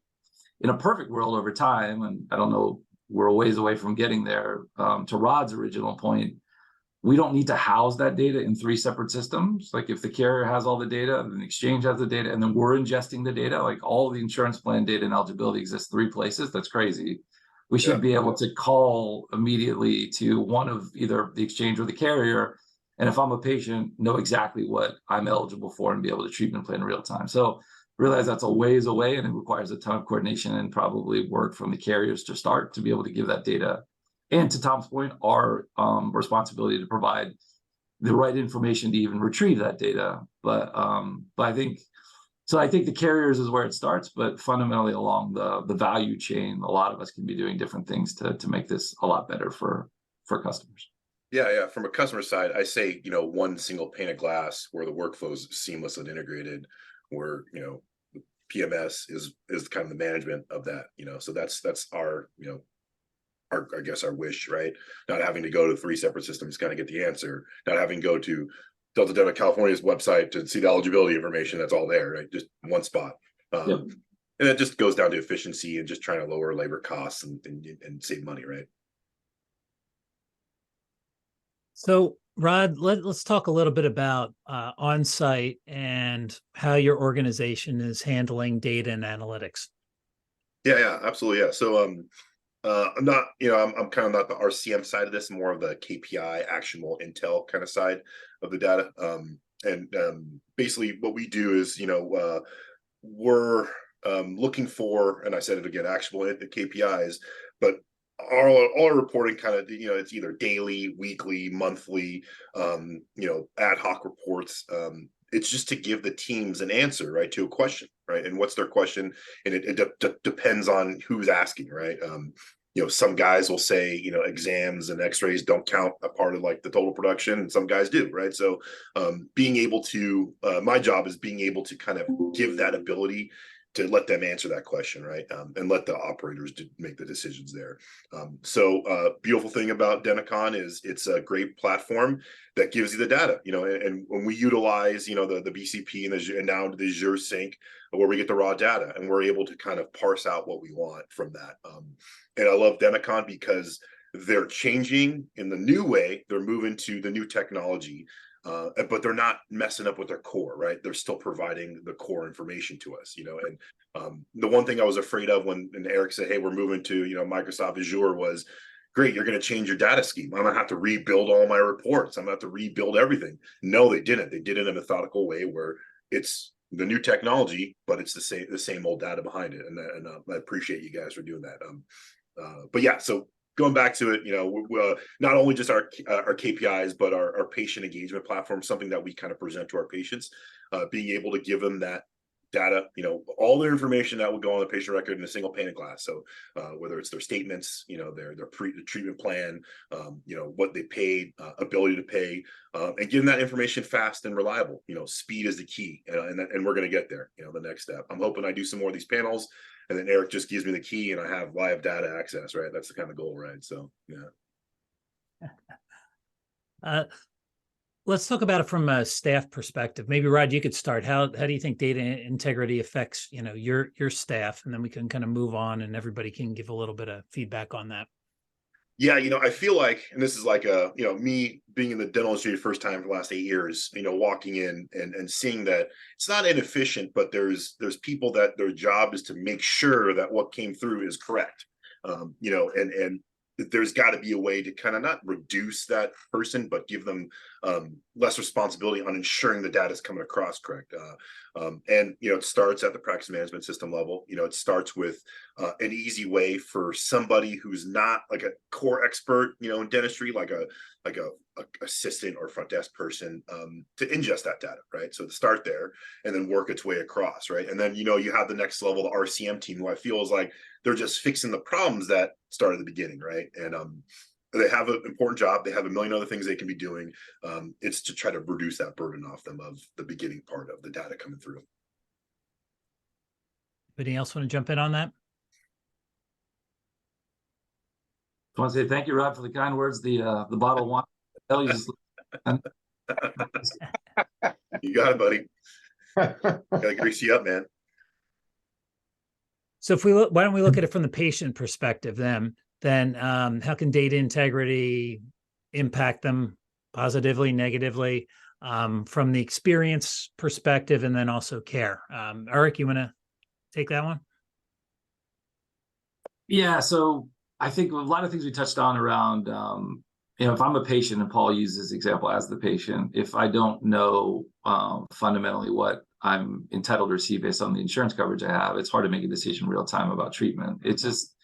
In a perfect world over time, and I don't know, we're a ways away from getting there, to Rod's original point, we don't need to house that data in 3 separate systems. Like if the carrier has all the data, then the exchange has the data, and then we're ingesting the data, like all the insurance plan data and eligibility exists 3 places. That's crazy. We should be able to call immediately to one of either the exchange or the carrier. And if I'm a patient, know exactly what I'm eligible for and be able to treatment plan in real time. So realize that's a ways away, and it requires a ton of coordination and probably work from the carriers to start to be able to give that data. And to Tom's point, our responsibility to provide the right information to even retrieve that data. But I think the carriers is where it starts, but fundamentally along the value chain, a lot of us can be doing different things to make this a lot better for customers. Yeah. From a customer side, I say, one single pane of glass where the workflow is seamless and integrated, where, the PMS is kind of the management of that, so that's our, I guess our wish, right? Not having to go to 3 separate systems to kind of get the answer, not having to go to Delta Dental California's website to see the eligibility information. That's all there, right? Just one spot. And it just goes down to efficiency and just trying to lower labor costs and save money, right? So, Rod, let's talk a little bit about OnSite and how your organization is handling data and analytics. Yeah, absolutely. Yeah. So I'm not, I'm kind of not the RCM side of this, more of the KPI actionable intel kind of side of the data. Basically what we do is, we're looking for, and I said it again, actionable KPIs, but all our reporting kind of, it's either daily, weekly, monthly, ad hoc reports. It's just to give the teams an answer, right, to a question, right? And what's their question? And it depends on who's asking, right? Some guys will say, exams and x-rays don't count a part of like the total production, and some guys do, right? So being able to, my job is being able to kind of give that ability to let them answer that question, right? And let the operators make the decisions there. Beautiful thing about Denticon is it's a great platform that gives you the data, and when we utilize, the BCP and now the Giesecke, where we get the raw data, and we're able to kind of parse out what we want from that. And I love Denticon because they're changing in the new way. They're moving to the new technology. But they're not messing up with their core, right? They're still providing the core information to us, and the one thing I was afraid of when Eric said, hey, we're moving to, Microsoft Azure was, great, you're going to change your data scheme. I'm going to have to rebuild all my reports. I'm going to have to rebuild everything. No, they didn't. They did it in a methodical way where it's the new technology, but it's the same old data behind it. And I appreciate you guys for doing that. But yeah, so going back to it, not only just our KPIs, but our patient engagement platform, something that we kind of present to our patients, being able to give them that data, all their information that will go on the patient record in a single pane of glass. So whether it's their statements, their treatment plan, what they paid, ability to pay, and getting that information fast and reliable. Speed is the key, and we're going to get there. The next step. I'm hoping I do some more of these panels, and then Eric just gives me the key and I have live data access, right? That's the kind of goal, right? So, yeah. Let's talk about it from a staff perspective. Maybe Rod, you could start. How do you think data integrity affects, your staff? And then we can kind of move on and everybody can give a little bit of feedback on that. Yeah, I feel like, and this is like me being in the dental industry the first time for the last 8 years, walking in and seeing that it's not inefficient, but there's people that their job is to make sure that what came through is correct. And there's got to be a way to kind of not reduce that person, but give them less responsibility on ensuring the data is coming across correct. And it starts at the practice management system level. It starts with an easy way for somebody who's not like a core expert, in dentistry, like a assistant or front desk person, to ingest that data, right? So to start there and then work its way across, right? And then you have the next level, the RCM team, who I feel is like they're just fixing the problems that start at the beginning, right? And they have an important job. They have a million other things they can be doing. It's to try to reduce that burden off them of the beginning part of the data coming through. Anybody else want to jump in on that? I want to say thank you, Rod, for the kind words. The bottle of wine. You got it, buddy. Gotta grease you up, man. So why don't we look at it from the patient perspective then how can data integrity impact them positively, negatively, from the experience perspective, and then also care? Eric, you want to take that one? Yeah, so I think a lot of things we touched on around, if I'm a patient, and Paul uses this example as the patient, if I don't know fundamentally what I'm entitled to receive based on the insurance coverage I have, it's hard to make a decision real time about treatment. It's just,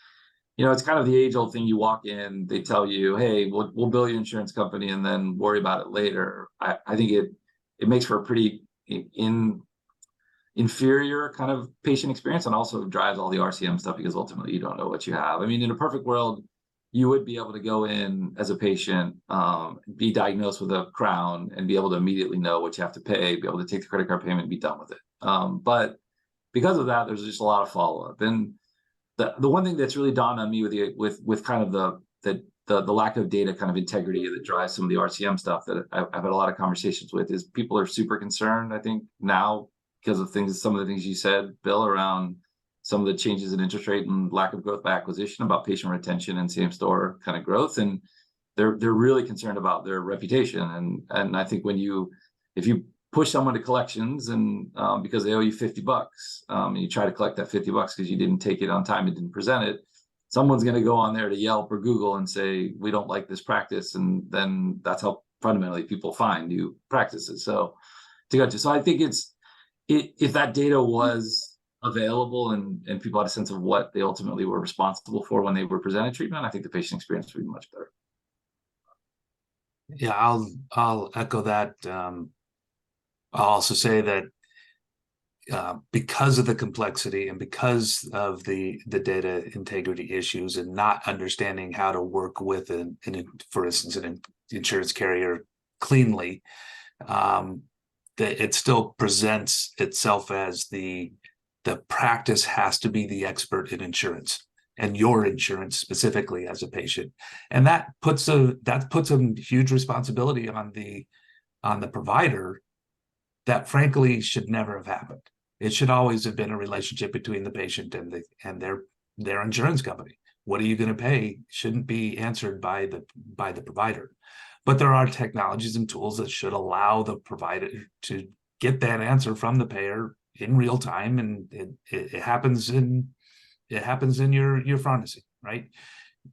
it's kind of the age-old thing. You walk in, they tell you, hey, we'll bill your insurance company and then worry about it later. I think it makes for a pretty inferior kind of patient experience, and also drives all the RCM stuff, because ultimately you don't know what you have. I mean, in a perfect world, you would be able to go in as a patient, be diagnosed with a crown, and be able to immediately know what you have to pay, be able to take the credit card payment and be done with it. But because of that, there's just a lot of follow-up. And the one thing that's really dawned on me with kind of the lack of data kind of integrity that drives some of the RCM stuff that I've had a lot of conversations with is people are super concerned, I think, now, because of some of the things you said, Bill, around some of the changes in interest rate and lack of growth by acquisition, about patient retention and same store kind of growth. And they're really concerned about their reputation. And I think if you push someone to collections and because they owe you $50, and you try to collect that $50 because you didn't take it on time and didn't present it, someone's going to go on there to Yelp or Google and say, we don't like this practice. And then that's how fundamentally people find new practices. So I think if that data was available and people had a sense of what they ultimately were responsible for when they were presented treatment, I think the patient experience would be much better. Yeah, I'll echo that. I'll also say that because of the complexity and because of the data integrity issues and not understanding how to work with for instance, an insurance carrier cleanly, that it still presents itself as the practice has to be the expert in insurance and your insurance specifically as a patient, and that puts a huge responsibility on the provider that frankly should never have happened. It should always have been a relationship between the patient and their insurance company. What are you going to pay shouldn't be answered by the provider. But there are technologies and tools that should allow the provider to get that answer from the payer in real time, and it happens in your pharmacy, right?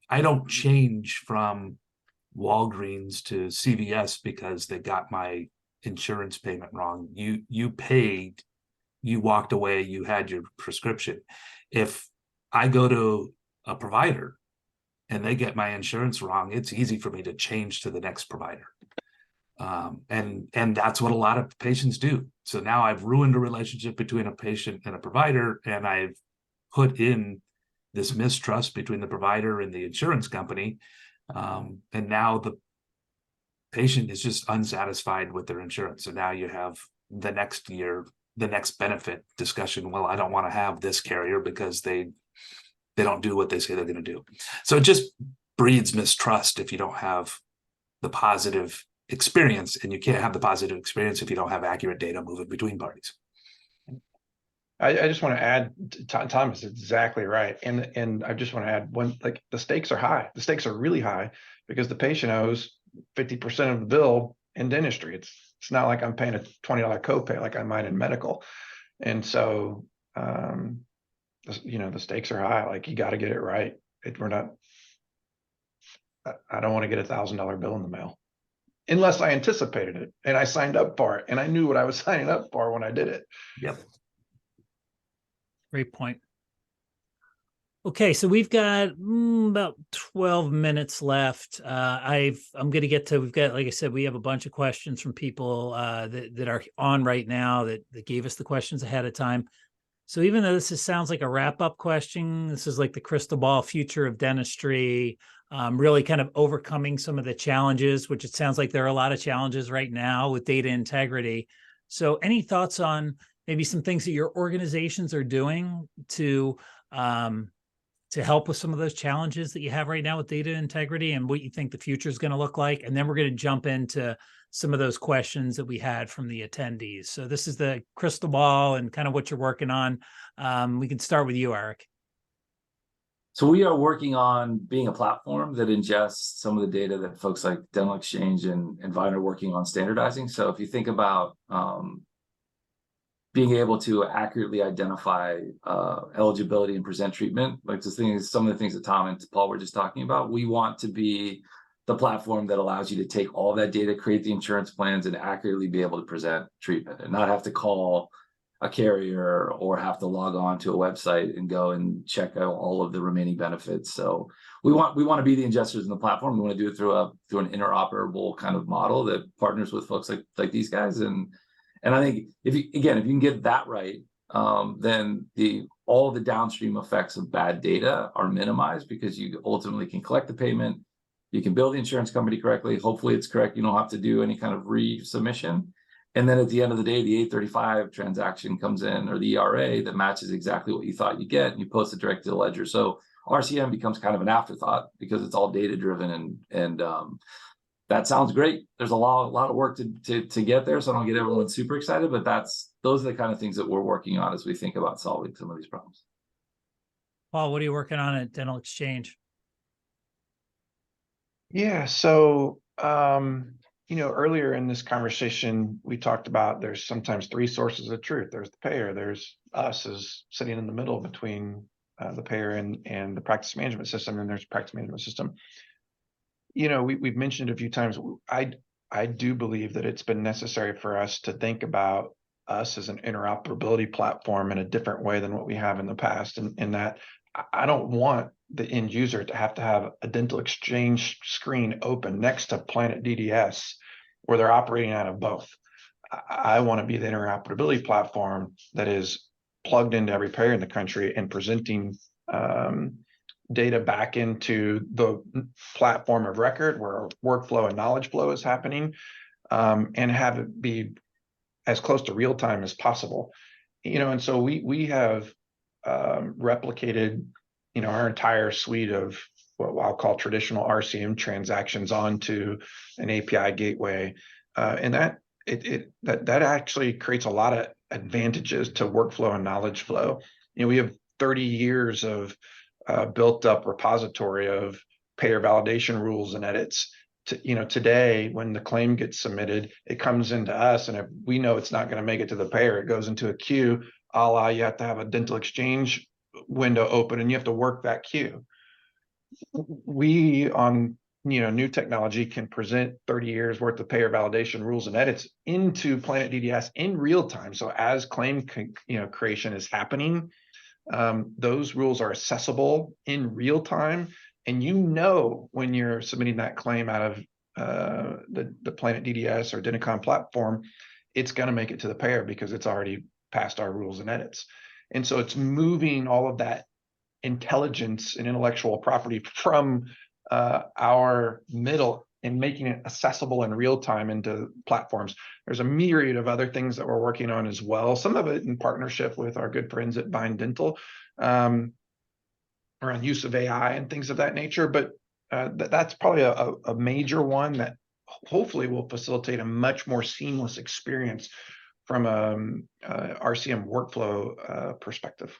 I don't change from Walgreens to CVS because they got my insurance payment wrong. You paid, you walked away, you had your prescription. If I go to a provider and they get my insurance wrong, it's easy for me to change to the next provider. And that's what a lot of patients do. So now I've ruined a relationship between a patient and a provider, and I've put in this mistrust between the provider and the insurance company. And now the patient is just unsatisfied with their insurance. So now you have the next benefit discussion. Well, I don't want to have this carrier because they don't do what they say they're going to do. So it just breeds mistrust if you don't have the positive experience, and you can't have the positive experience if you don't have accurate data moving between parties. I just want to add, Tom is exactly right. And I just want to add one, like the stakes are high. The stakes are really high because the patient owes 50% of the bill in dentistry. It's not like I'm paying a $20 copay like I might in medical. And so, the stakes are high. Like you got to get it right. I don't want to get $1,000 bill in the mail unless I anticipated it and I signed up for it and I knew what I was signing up for when I did it. Yep. Great point. Okay, so we've got about 12 minutes left. I'm going to get to, we've got, like I said, we have a bunch of questions from people that are on right now that gave us the questions ahead of time. So even though sounds like a wrap-up question, this is like the crystal ball future of dentistry, really kind of overcoming some of the challenges, which it sounds like there are a lot of challenges right now with data integrity. So any thoughts on maybe some things that your organizations are doing to help with some of those challenges that you have right now with data integrity and what you think the future is going to look like? And then we're going to jump into some of those questions that we had from the attendees. So this is the crystal ball and kind of what you're working on. We can start with you, Eric. So we are working on being a platform that ingests some of the data that folks like Dental Exchange and Vine are working on standardizing. So if you think about being able to accurately identify eligibility and present treatment, like some of the things that Tom and Paul were just talking about, we want to be the platform that allows you to take all that data, create the insurance plans, and accurately be able to present treatment and not have to call a carrier or have to log on to a website and go and check out all of the remaining benefits. So we want to be the ingesters in the platform. We want to do it through an interoperable kind of model that partners with folks like these guys. And I think if you can get that right, then all the downstream effects of bad data are minimized because you ultimately can collect the payment. You can bill the insurance company correctly. Hopefully it's correct. You don't have to do any kind of resubmission. And then at the end of the day, the 835 transaction comes in, or the ERA that matches exactly what you thought you get, and you post it direct to the ledger. So RCM becomes kind of an afterthought because it's all data driven, and that sounds great. There's a lot of work to get there, so I don't get everyone super excited, but those are the kind of things that we're working on as we think about solving some of these problems. Paul, what are you working on at Dental Exchange? Yeah, so earlier in this conversation, we talked about there's sometimes three sources of truth. There's the payer, there's us as sitting in the middle between the payer and the practice management system, and there's practice management system. We've mentioned a few times, I do believe that it's been necessary for us to think about us as an interoperability platform in a different way than what we have in the past. And in that, I don't want the end user to have a dental exchange screen open next to Planet DDS where they're operating out of both. I want to be the interoperability platform that is plugged into every payer in the country and presenting data back into the platform of record where workflow and knowledge flow is happening, and have it be as close to real time as possible. And so we have replicated, our entire suite of what I'll call traditional RCM transactions onto an API gateway, and that actually creates a lot of advantages to workflow and knowledge flow. We have 30 years of built up repository of payer validation rules and edits. Today, when the claim gets submitted, it comes into us, and if we know it's not going to make it to the payer, it goes into a queue. You have to have a dental exchange window open, and you have to work that queue. We on new technology can present 30 years worth of payer validation rules and edits into Planet DDS in real time. So as claim creation is happening, those rules are accessible in real time, and when you're submitting that claim out of the Planet DDS or Denticon platform, it's going to make it to the payer because it's already passed our rules and edits. And so it's moving all of that intelligence and intellectual property from our middle and making it accessible in real time into platforms. There's a myriad of other things that we're working on as well, some of it in partnership with our good friends at Bind Dental, around use of AI and things of that nature. But that's probably a major one that hopefully will facilitate a much more seamless experience from a RCM workflow perspective.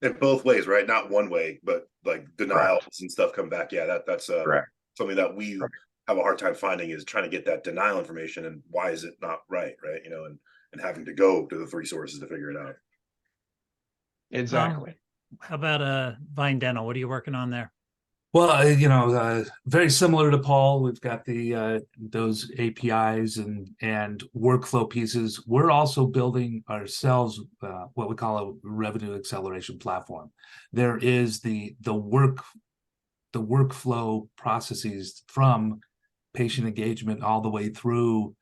In both ways, right? Not one way, but like denials Correct. and stuff come back. Yeah, that's something that we have a hard time finding, is trying to get that denial information and why is it not right, and having to go to the 3 sources to figure it out. Exactly. How about Vine Dental? What are you working on there? Well, very similar to Paul, we've got the those APIs and workflow pieces. We're also building ourselves what we call a revenue acceleration platform. There is the workflow processes from patient engagement all the way through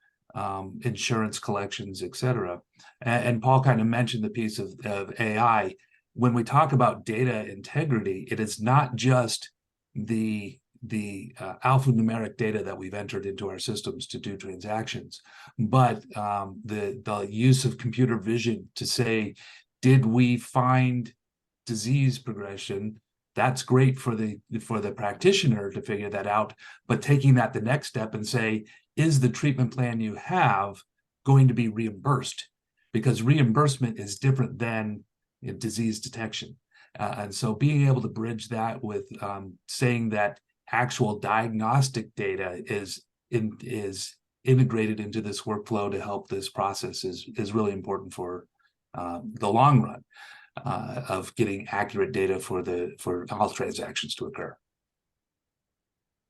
insurance collections, et cetera. And Paul kind of mentioned the piece of AI. When we talk about data integrity, it is not just the alphanumeric data that we've entered into our systems to do transactions, but the use of computer vision to say, did we find disease progression? That's great for the practitioner to figure that out, but taking that the next step and say, is the treatment plan you have going to be reimbursed? Because reimbursement is different than disease detection. And so being able to bridge that with saying that actual diagnostic data is integrated into this workflow to help this process is really important for the long run of getting accurate data for health transactions to occur.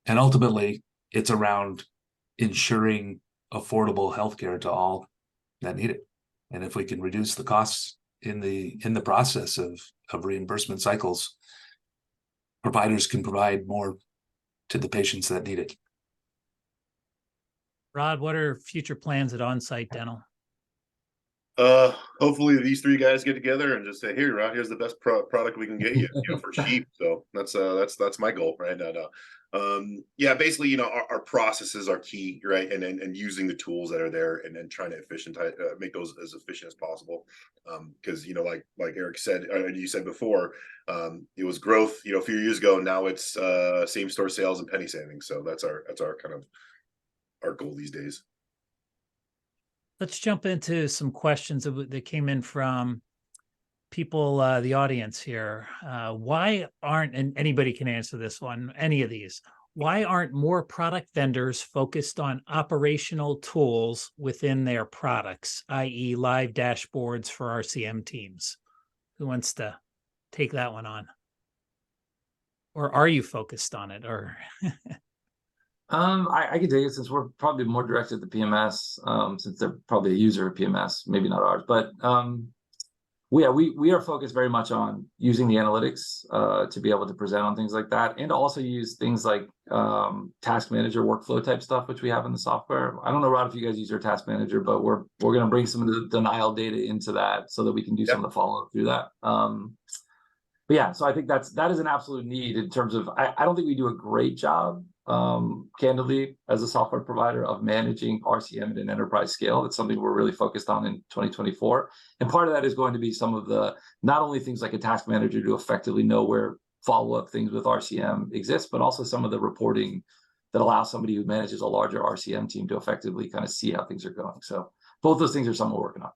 And ultimately, it's around ensuring affordable healthcare to all that need it. And if we can reduce the costs in the process of reimbursement cycles, providers can provide more to the patients that need it. Rod, what are future plans at OnSite Dental? Hopefully these 3 guys get together and just say, "Here, Rod, here's the best product we can get you, for cheap." So that's my goal right now. Yeah, basically, our processes are key, right? And using the tools that are there, and then trying to make those as efficient as possible. Because like Eric said, and you said before, it was growth, a few years ago. Now it's same store sales and penny savings. So that's our kind of our goal these days. Let's jump into some questions that came in from people, the audience here. Why aren't, and anybody can answer this one, any of these, why aren't more product vendors focused on operational tools within their products, i.e. live dashboards for RCM teams? Who wants to take that one on? Or are you focused on it? Or I can take it since we're probably more directed to PMS, since they're probably a user of PMS, maybe not ours, but we are focused very much on using the analytics to be able to present on things like that, and also use things like task manager workflow type stuff, which we have in the software. I don't know, Rod, if you guys use your task manager, but we're going to bring some of the denial data into that so that we can do some of the follow up through that. But yeah, so I think that is an absolute need in terms of, I don't think we do a great job, candidly, as a software provider of managing RCM at an enterprise scale. It's something we're really focused on in 2024. And part of that is going to be some of the, not only things like a task manager to effectively know where follow-up things with RCM exist, but also some of the reporting that allows somebody who manages a larger RCM team to effectively kind of see how things are going. So both those things are something we're working on.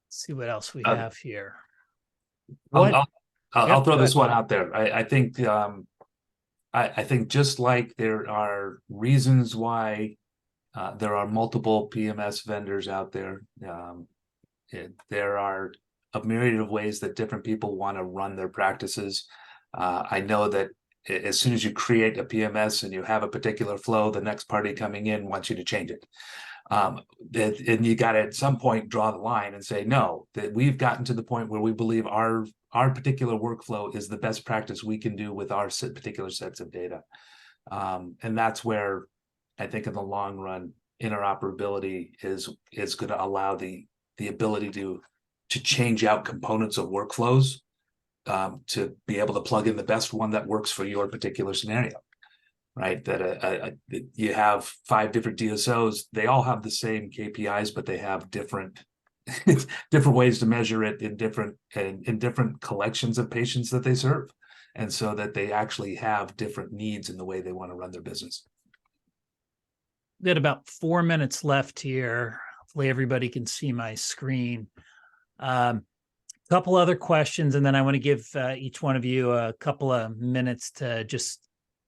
Let's see what else we have here. I'll Yep, throw go this ahead. one out there. I think I think just like there are reasons why there are multiple PMS vendors out there, there are a myriad of ways that different people want to run their practices. I know that as soon as you create a PMS and you have a particular flow, the next party coming in wants you to change it. And you got to at some point draw the line and say, no, that we've gotten to the point where we believe our particular workflow is the best practice we can do with our particular sets of data. And that's where I think in the long run, interoperability is going to allow the ability to change out components of workflows to be able to plug in the best one that works for your particular scenario. Right, that you have 5 different DSOs. They all have the same KPIs, but they have different different ways to measure it in different collections of patients that they serve, and so that they actually have different needs in the way they want to run their business. We got about 4 minutes left here. Hopefully, everybody can see my screen. Couple other questions, and then I want to give each one of you a couple of minutes to just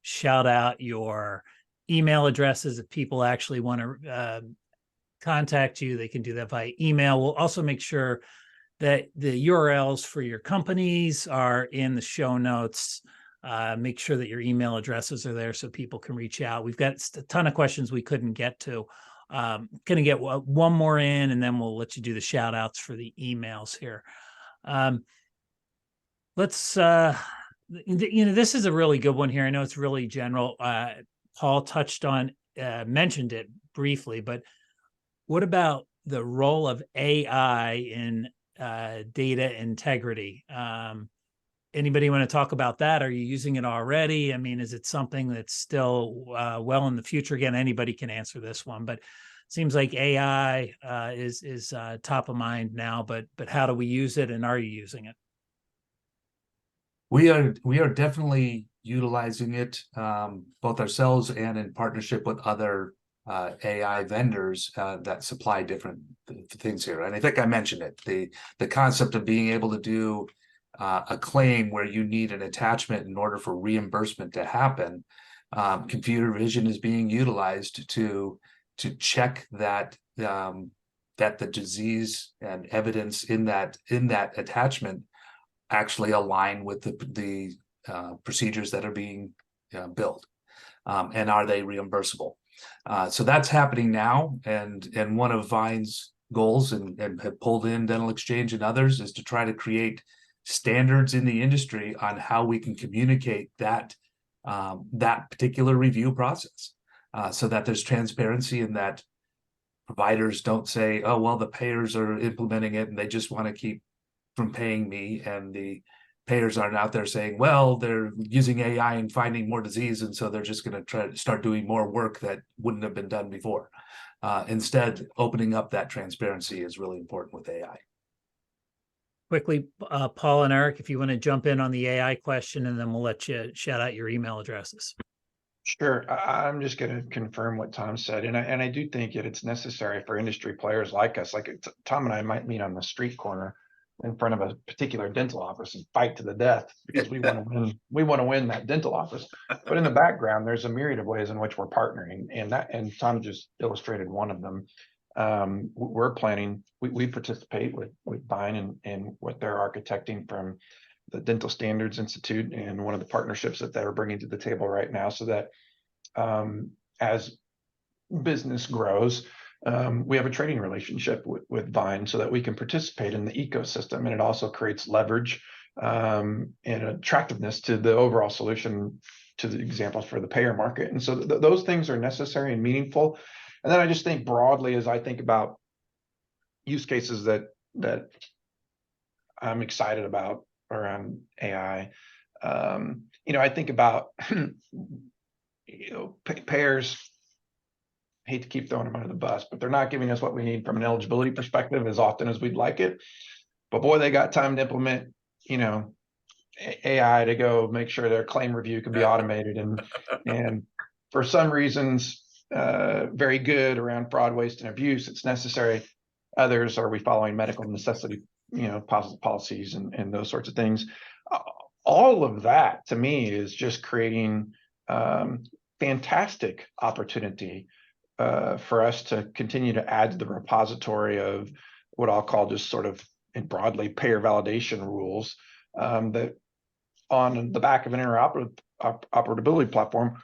shout out your email addresses. If people actually want to contact you, they can do that via email. We'll also make sure that the URLs for your companies are in the show notes. Make sure that your email addresses are there so people can reach out. We've got a ton of questions we couldn't get to. Going to get one more in, and then we'll let you do the shout outs for the emails here. Let's this is a really good one here. I know it's really general. Paul touched on, mentioned it briefly, but what about the role of AI in data integrity? Anybody want to talk about that? Are you using it already? I mean, is it something that's still well in the future? Again, anybody can answer this one, but it seems like AI is top of mind now, but how do we use it, and are you using it? We are definitely utilizing it, both ourselves and in partnership with other AI vendors that supply different things here. And I think I mentioned it, the concept of being able to do a claim where you need an attachment in order for reimbursement to happen. Computer vision is being utilized to check that that the disease and evidence in that attachment actually align with the procedures that are being billed, and are they reimbursable? So that's happening now, and one of Vine's goals, and have pulled in Dental Exchange and others, is to try to create standards in the industry on how we can communicate that that particular review process, so that there's transparency, and that providers don't say, oh, well, the payers are implementing it and they just want to keep from paying me, and the payers aren't out there saying, well, they're using AI and finding more disease, and so they're just going to try to start doing more work that wouldn't have been done before. Instead, opening up that transparency is really important with AI. Quickly, Paul and Eric, if you want to jump in on the AI question, and then we'll let you shout out your email addresses. Sure. I'm just going to confirm what Tom said. And I do think it's necessary for industry players like us. Like Tom and I might meet on the street corner in front of a particular dental office and fight to the death because we want to win. We want to win that dental office. But in the background, there's a myriad of ways in which we're partnering, and Tom just illustrated one of them. We're planning. We participate with Vine and what they're architecting from the Dental Standards Institute, and one of the partnerships that they're bringing to the table right now, so that as business grows, we have a trading relationship with Vine so that we can participate in the ecosystem, and it also creates leverage and attractiveness to the overall solution, to the examples for the payer market. And so those things are necessary and meaningful. And then I just think broadly, as I think about use cases that I'm excited about around AI, I think about payers. Hate to keep throwing them under the bus, but they're not giving us what we need from an eligibility perspective as often as we'd like it. But boy, they got time to implement, AI to go make sure their claim review can be automated, and for some reasons, very good around fraud, waste, and abuse. It's necessary. Others, are we following medical necessity, policies and those sorts of things. All of that to me is just creating fantastic opportunity for us to continue to add to the repository of what I'll call just sort of in broadly payer validation rules that on the back of an interoperability platform,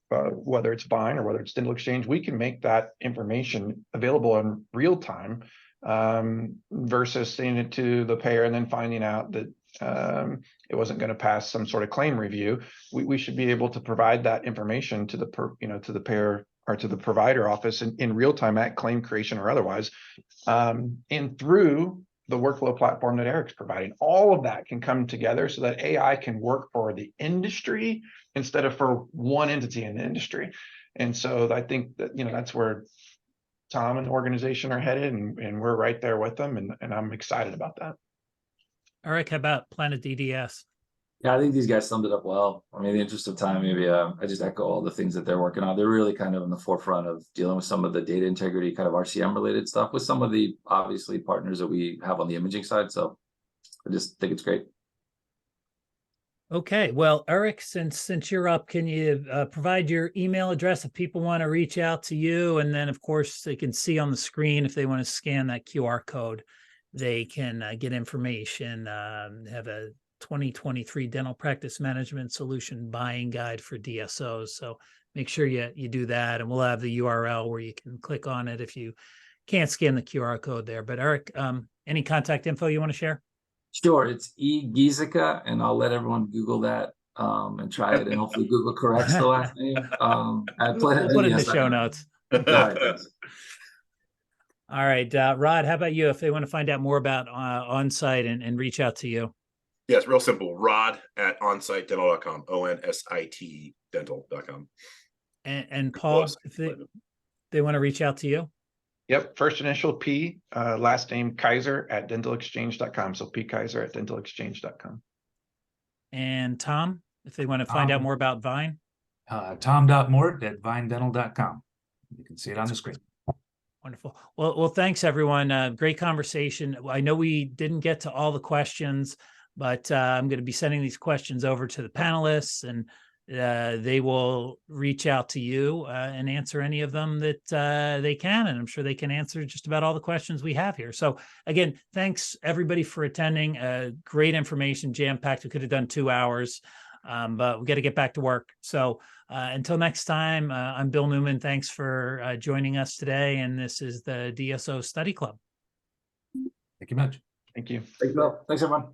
whether it's Vine or whether it's Dental Exchange, we can make that information available in real time versus sending it to the payer and then finding out that it wasn't going to pass some sort of claim review. We should be able to provide that information to the payer or to the provider office in real time at claim creation or otherwise, and through the workflow platform that Eric's providing. All of that can come together so that AI can work for the industry instead of for one entity in the industry. And so I think that, that's where Tom and the organization are headed, and we're right there with them, and I'm excited about that. Eric, how about Planet DDS? Yeah, I think these guys summed it up well. I mean, in the interest of time, maybe I just echo all the things that they're working on. They're really kind of in the forefront of dealing with some of the data integrity, kind of RCM related stuff with some of the obviously partners that we have on the imaging side. So I just think it's great. Okay, well, Eric, since you're up, can you provide your email address if people want to reach out to you? And then, of course, they can see on the screen if they want to scan that QR code, they can get information, have a 2023 dental practice management solution buying guide for DSOs. So make sure you do that, and we'll have the URL where you can click on it if you can't scan the QR code there. But Eric, any contact info you want to share? Sure, it's Giesecke, and I'll let everyone Google that and try it, and hopefully Google corrects the last name. We'll put it in the show notes. All right, thanks. All right, Rod, how about you? If they want to find out more about OnSite and reach out to you. Yes, real simple. Rod at onsitedental.com. ONSIT dental.com. And Paul, if they want to reach out to you. Yep. First initial P, last name Kaiser at dentalexchange.com. So P Kaiser at dentalexchange.com. And Tom, if they want to find out more about Vine. Tom.mort at vinedental.com. You can see it on the screen. Wonderful. Well, thanks everyone. Great conversation. I know we didn't get to all the questions, but I'm going to be sending these questions over to the panelists, and they will reach out to you and answer any of them that they can. And I'm sure they can answer just about all the questions we have here. So again, thanks everybody for attending. Great information, jam-packed. We could have done 2 hours, but we got to get back to work. So until next time, I'm Bill Newman. Thanks for joining us today. And this is the DSO Study Club. Thank you much. Thank you. Thanks, Bill. Thanks, everyone.